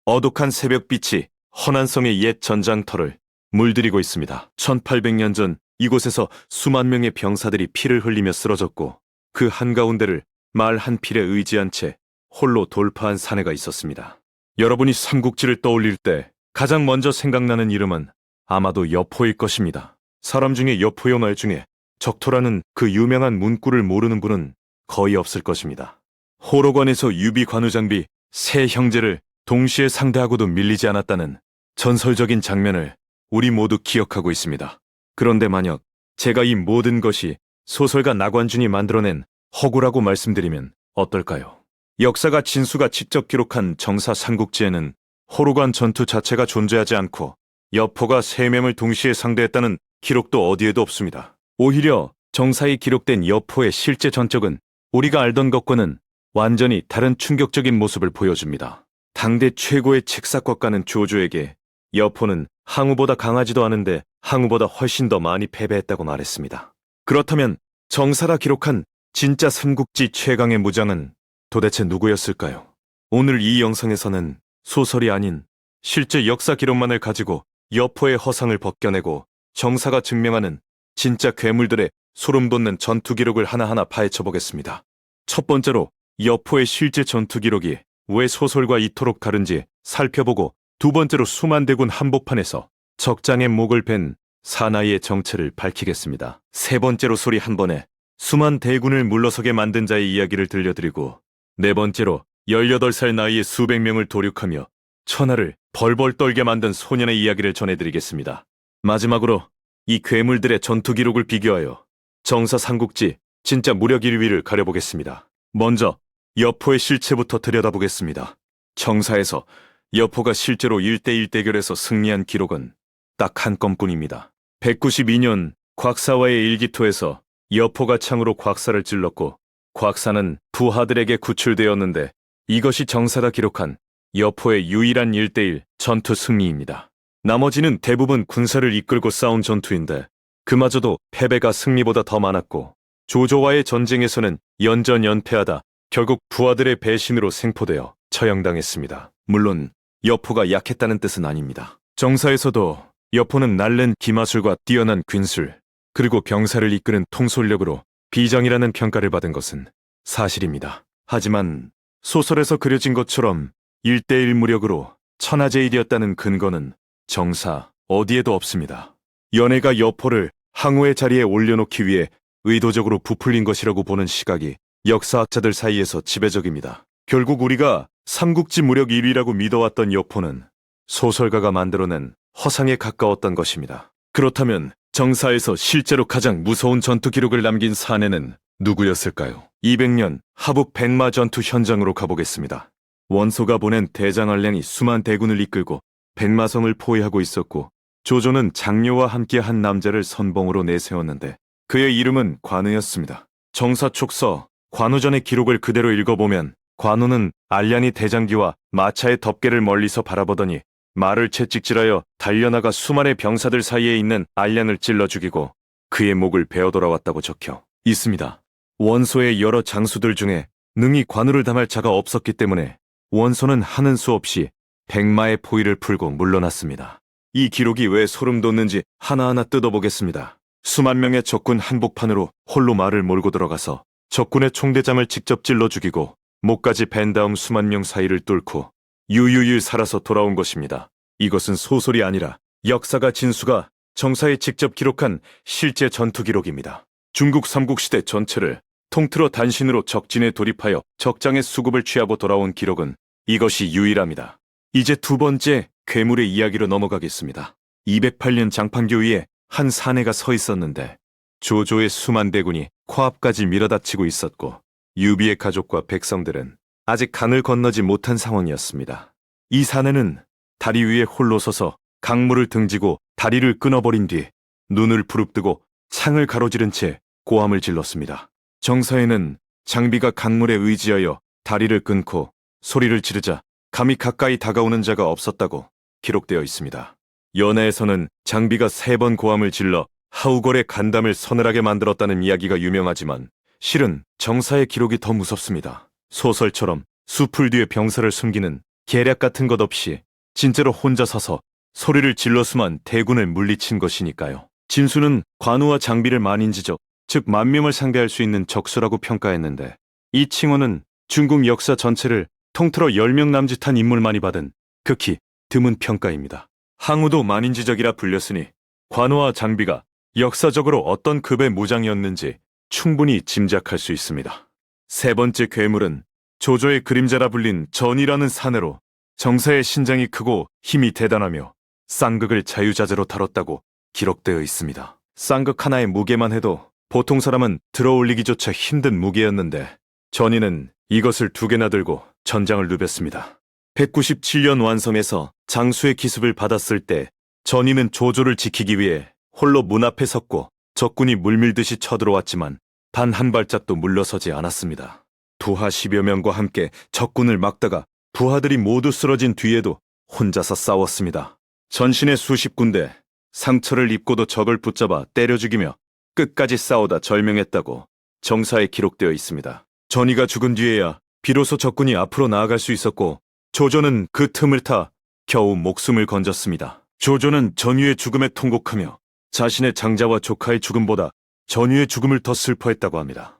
어둑한 새벽빛이 허난성의 옛 전장터를 물들이고 있습니다. 1800년 전 이곳에서 수만 명의 병사들이 피를 흘리며 쓰러졌고 그 한가운데를 말 한 필에 의지한 채 홀로 돌파한 사내가 있었습니다. 여러분이 삼국지를 떠올릴 때 가장 먼저 생각나는 이름은 아마도 여포일 것입니다. 사람 중에 여포여 말 중에 적토라는 그 유명한 문구를 모르는 분은 거의 없을 것입니다. 호로관에서 유비 관우장비 세 형제를 동시에 상대하고도 밀리지 않았다는 전설적인 장면을 우리 모두 기억하고 있습니다. 그런데 만약 제가 이 모든 것이 소설가 나관준이 만들어낸 허구라고 말씀드리면 어떨까요? 역사가 진수가 직접 기록한 정사 삼국지에는 호로관 전투 자체가 존재하지 않고 여포가 3명을 동시에 상대했다는 기록도 어디에도 없습니다. 오히려 정사에 기록된 여포의 실제 전적은 우리가 알던 것과는 완전히 다른 충격적인 모습을 보여줍니다. 당대 최고의 책사것가는 조조에게 여포는 항우보다 강하지도 않은데 항우보다 훨씬 더 많이 패배했다고 말했습니다. 그렇다면 정사가 기록한 진짜 삼국지 최강의 무장은 도대체 누구였을까요? 오늘 이 영상에서는 소설이 아닌 실제 역사 기록만을 가지고 여포의 허상을 벗겨내고 정사가 증명하는 진짜 괴물들의 소름 돋는 전투 기록을 하나하나 파헤쳐 보겠습니다. 첫 번째로 여포의 실제 전투 기록이 왜 소설과 이토록 다른지 살펴보고 두 번째로 수만 대군 한복판에서 적장의 목을 벤 사나이의 정체를 밝히겠습니다. 세 번째로 소리 한 번에 수만 대군을 물러서게 만든 자의 이야기를 들려드리고 네 번째로 18살 나이에 수백 명을 도륙하며 천하를 벌벌 떨게 만든 소년의 이야기를 전해드리겠습니다. 마지막으로 이 괴물들의 전투 기록을 비교하여 정사 삼국지 진짜 무력 1위를 가려보겠습니다. 먼저 여포의 실체부터 들여다보겠습니다. 정사에서 여포가 실제로 1대1 대결에서 승리한 기록은 딱 한 건뿐입니다. 192년 곽사와의 일기토에서 여포가 창으로 곽사를 찔렀고 곽사는 부하들에게 구출되었는데 이것이 정사가 기록한 여포의 유일한 1대1 전투 승리입니다. 나머지는 대부분 군사를 이끌고 싸운 전투인데 그마저도 패배가 승리보다 더 많았고 조조와의 전쟁에서는 연전연패하다 결국 부하들의 배신으로 생포되어 처형당했습니다. 물론 여포가 약했다는 뜻은 아닙니다. 정사에서도 여포는 날랜 기마술과 뛰어난 군술 그리고 병사를 이끄는 통솔력으로 비장이라는 평가를 받은 것은 사실입니다. 하지만 소설에서 그려진 것처럼 1대1 무력으로 천하제일이었다는 근거는 정사 어디에도 없습니다. 연애가 여포를 항우의 자리에 올려놓기 위해 의도적으로 부풀린 것이라고 보는 시각이 역사학자들 사이에서 지배적입니다. 결국 우리가 삼국지 무력 1위라고 믿어왔던 여포는 소설가가 만들어낸 허상에 가까웠던 것입니다. 그렇다면 정사에서 실제로 가장 무서운 전투 기록을 남긴 사내는 누구였을까요? 200년 하북 백마 전투 현장으로 가보겠습니다. 원소가 보낸 대장알량이 수만 대군을 이끌고 백마성을 포위하고 있었고 조조는 장녀와 함께 한 남자를 선봉으로 내세웠는데 그의 이름은 관우였습니다. 정사촉서 관우전의 기록을 그대로 읽어보면 관우는 알량이 대장기와 마차의 덮개를 멀리서 바라보더니 말을 채찍질하여 달려나가 수만의 병사들 사이에 있는 알량을 찔러 죽이고 그의 목을 베어 돌아왔다고 적혀 있습니다. 원소의 여러 장수들 중에 능히 관우를 담할 자가 없었기 때문에 원소는 하는 수 없이 백마의 포위를 풀고 물러났습니다. 이 기록이 왜 소름 돋는지 하나하나 뜯어보겠습니다. 수만 명의 적군 한복판으로 홀로 말을 몰고 들어가서 적군의 총대장을 직접 찔러 죽이고 목까지 벤 다음 수만 명 사이를 뚫고 유유유 살아서 돌아온 것입니다. 이것은 소설이 아니라 역사가 진수가 정사에 직접 기록한 실제 전투 기록입니다. 중국 삼국시대 전체를 통틀어 단신으로 적진에 돌입하여 적장의 수급을 취하고 돌아온 기록은 이것이 유일합니다. 이제 두 번째 괴물의 이야기로 넘어가겠습니다. 208년 장판교 위에 한 사내가 서 있었는데 조조의 수만 대군이 코앞까지 밀어닥치고 있었고 유비의 가족과 백성들은 아직 강을 건너지 못한 상황이었습니다. 이 사내는 다리 위에 홀로 서서 강물을 등지고 다리를 끊어버린 뒤 눈을 부릅뜨고 창을 가로지른 채 고함을 질렀습니다. 정사에는 장비가 강물에 의지하여 다리를 끊고 소리를 지르자 감히 가까이 다가오는 자가 없었다고 기록되어 있습니다. 연애에서는 장비가 3번 고함을 질러 하우걸의 간담을 서늘하게 만들었다는 이야기가 유명하지만 실은 정사의 기록이 더 무섭습니다. 소설처럼 수풀 뒤에 병사를 숨기는 계략 같은 것 없이 진짜로 혼자 서서 소리를 질러서만 대군을 물리친 것이니까요. 진수는 관우와 장비를 만인지적, 즉 만명을 상대할 수 있는 적수라고 평가했는데 이 칭호는 중국 역사 전체를 통틀어 10명 남짓한 인물만이 받은 극히 드문 평가입니다. 항우도 만인지적이라 불렸으니 관우와 장비가 역사적으로 어떤 급의 무장이었는지 충분히 짐작할 수 있습니다. 세 번째 괴물은 조조의 그림자라 불린 전이라는 사내로 정사의 신장이 크고 힘이 대단하며 쌍극을 자유자재로 다뤘다고 기록되어 있습니다. 쌍극 하나의 무게만 해도 보통 사람은 들어올리기조차 힘든 무게였는데 전이는 이것을 2개나 들고 전장을 누볐습니다. 197년 완성해서 장수의 기습을 받았을 때 전이는 조조를 지키기 위해 홀로 문 앞에 섰고 적군이 물밀듯이 쳐들어왔지만 단 한 발짝도 물러서지 않았습니다. 부하 10여 명과 함께 적군을 막다가 부하들이 모두 쓰러진 뒤에도 혼자서 싸웠습니다. 전신에 수십 군데 상처를 입고도 적을 붙잡아 때려 죽이며 끝까지 싸우다 절명했다고 정사에 기록되어 있습니다. 전이가 죽은 뒤에야 비로소 적군이 앞으로 나아갈 수 있었고 조조는 그 틈을 타 겨우 목숨을 건졌습니다. 조조는 전유의 죽음에 통곡하며 자신의 장자와 조카의 죽음보다 전유의 죽음을 더 슬퍼했다고 합니다.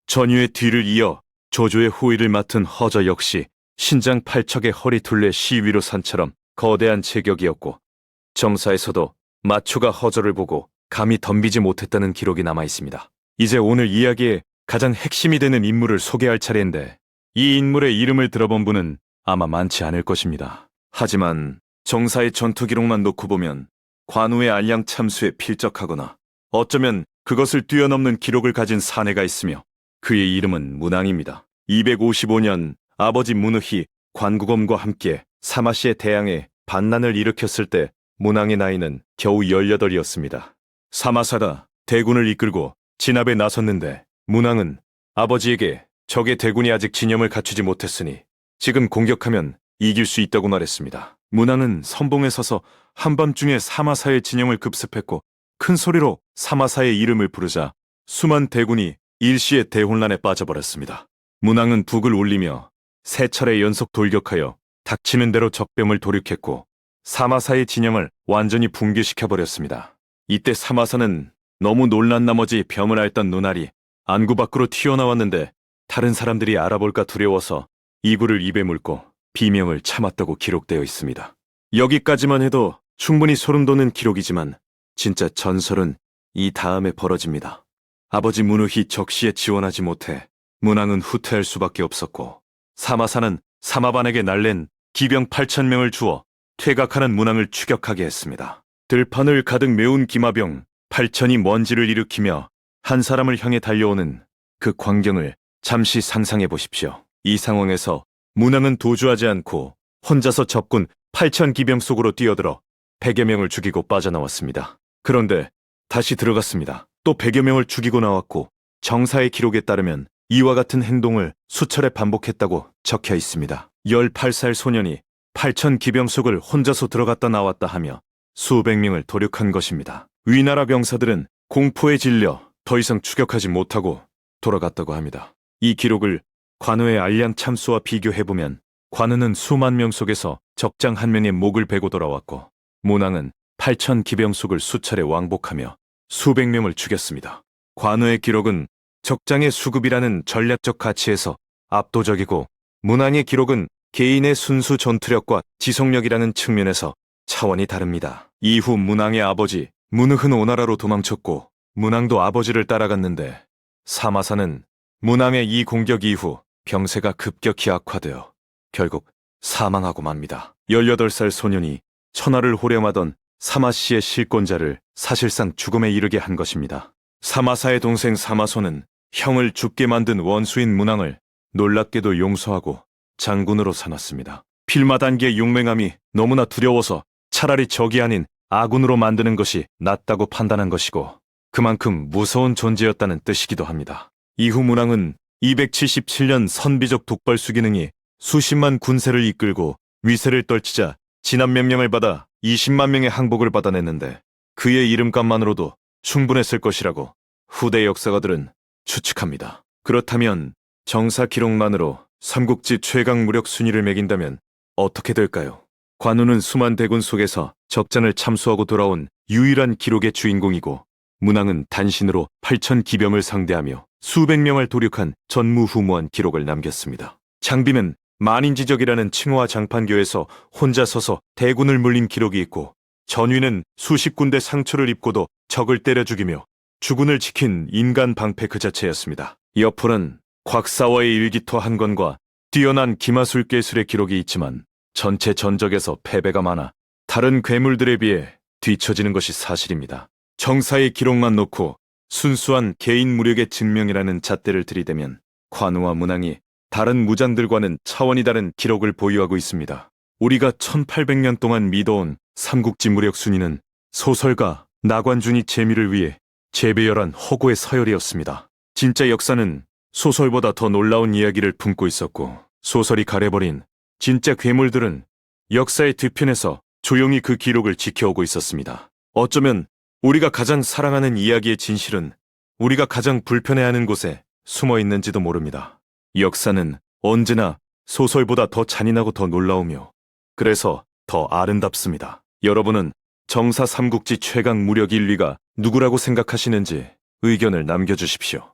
전유의 뒤를 이어 조조의 후위를 맡은 허저 역시 신장 8척의 허리 둘레 시위로 산처럼 거대한 체격이었고 정사에서도 마초가 허저를 보고 감히 덤비지 못했다는 기록이 남아 있습니다. 이제 오늘 이야기의 가장 핵심이 되는 인물을 소개할 차례인데 이 인물의 이름을 들어본 분은 아마 많지 않을 것입니다. 하지만 정사의 전투 기록만 놓고 보면 관우의 알량 참수에 필적하거나 어쩌면 그것을 뛰어넘는 기록을 가진 사내가 있으며 그의 이름은 문왕입니다. 255년 아버지 문의희 관구검과 함께 사마시의 대항에 반란을 일으켰을 때 문왕의 나이는 겨우 18이었습니다. 사마사가 대군을 이끌고 진압에 나섰는데 문왕은 아버지에게 적의 대군이 아직 진영을 갖추지 못했으니 지금 공격하면 이길 수 있다고 말했습니다. 문왕은 선봉에 서서 한밤중에 사마사의 진영을 급습했고 큰 소리로 사마사의 이름을 부르자 수만 대군이 일시에 대혼란에 빠져버렸습니다. 문왕은 북을 올리며 3차례 연속 돌격하여 닥치는 대로 적병을 도륙했고 사마사의 진영을 완전히 붕괴시켜버렸습니다. 이때 사마사는 너무 놀란 나머지 병을 앓던 눈알이 안구 밖으로 튀어나왔는데 다른 사람들이 알아볼까 두려워서 이구를 입에 물고 비명을 참았다고 기록되어 있습니다. 여기까지만 해도 충분히 소름 돋는 기록이지만 진짜 전설은 이 다음에 벌어집니다. 아버지 문의희 적시에 지원하지 못해 문왕은 후퇴할 수밖에 없었고 사마사는 사마반에게 날랜 기병 8,000명을 주어 퇴각하는 문왕을 추격하게 했습니다. 들판을 가득 메운 기마병 8,000이 먼지를 일으키며 한 사람을 향해 달려오는 그 광경을 잠시 상상해 보십시오. 이 상황에서 문왕은 도주하지 않고 혼자서 적군 8,000 기병 속으로 뛰어들어 100여 명을 죽이고 빠져나왔습니다. 그런데 다시 들어갔습니다. 또 100여 명을 죽이고 나왔고 정사의 기록에 따르면 이와 같은 행동을 수차례 반복했다고 적혀 있습니다. 18살 소년이 8,000 기병 속을 혼자서 들어갔다 나왔다 하며 수백 명을 도륙한 것입니다. 위나라 병사들은 공포에 질려 더 이상 추격하지 못하고 돌아갔다고 합니다. 이 기록을 관우의 알량 참수와 비교해보면 관우는 수만 명 속에서 적장 한 명의 목을 베고 돌아왔고 문왕은 8,000 기병 속을 수차례 왕복하며 수백 명을 죽였습니다. 관우의 기록은 적장의 수급이라는 전략적 가치에서 압도적이고 문왕의 기록은 개인의 순수 전투력과 지속력이라는 측면에서 차원이 다릅니다. 이후 문왕의 아버지 문의은 오나라로 도망쳤고 문왕도 아버지를 따라갔는데 사마사는 문왕의 이 공격 이후 병세가 급격히 악화되어 결국 사망하고 맙니다. 18살 소년이 천하를 호령하던 사마씨의 실권자를 사실상 죽음에 이르게 한 것입니다. 사마사의 동생 사마소는 형을 죽게 만든 원수인 문왕을 놀랍게도 용서하고 장군으로 삼았습니다. 필마단계의 용맹함이 너무나 두려워서 차라리 적이 아닌 아군으로 만드는 것이 낫다고 판단한 것이고 그만큼 무서운 존재였다는 뜻이기도 합니다. 이후 문왕은 277년 선비적 독벌수 기능이 수십만 군세를 이끌고 위세를 떨치자 진압 명령을 받아 20만 명의 항복을 받아냈는데 그의 이름값만으로도 충분했을 것이라고 후대 역사가들은 추측합니다. 그렇다면 정사 기록만으로 삼국지 최강 무력 순위를 매긴다면 어떻게 될까요? 관우는 수만 대군 속에서 적장을 참수하고 돌아온 유일한 기록의 주인공이고, 문왕은 단신으로 8천 기병을 상대하며 수백 명을 도륙한 전무후무한 기록을 남겼습니다. 장비는 만인지적이라는 칭호와 장판교에서 혼자 서서 대군을 물린 기록이 있고, 전위는 수십 군데 상처를 입고도 적을 때려 죽이며 주군을 지킨 인간 방패 그 자체였습니다. 옆으로는 곽사와의 일기토 한 권과 뛰어난 기마술 계술의 기록이 있지만, 전체 전적에서 패배가 많아 다른 괴물들에 비해 뒤처지는 것이 사실입니다. 정사의 기록만 놓고 순수한 개인 무력의 증명이라는 잣대를 들이대면 관우와 문왕이 다른 무장들과는 차원이 다른 기록을 보유하고 있습니다. 우리가 1800년 동안 믿어온 삼국지 무력 순위는 소설가 나관준이 재미를 위해 재배열한 허구의 서열이었습니다. 진짜 역사는 소설보다 더 놀라운 이야기를 품고 있었고, 소설이 가려버린 진짜 괴물들은 역사의 뒤편에서 조용히 그 기록을 지켜오고 있었습니다. 어쩌면 우리가 가장 사랑하는 이야기의 진실은 우리가 가장 불편해하는 곳에 숨어 있는지도 모릅니다. 역사는 언제나 소설보다 더 잔인하고 더 놀라우며, 그래서 더 아름답습니다. 여러분은 정사 삼국지 최강 무력 1위가 누구라고 생각하시는지 의견을 남겨주십시오.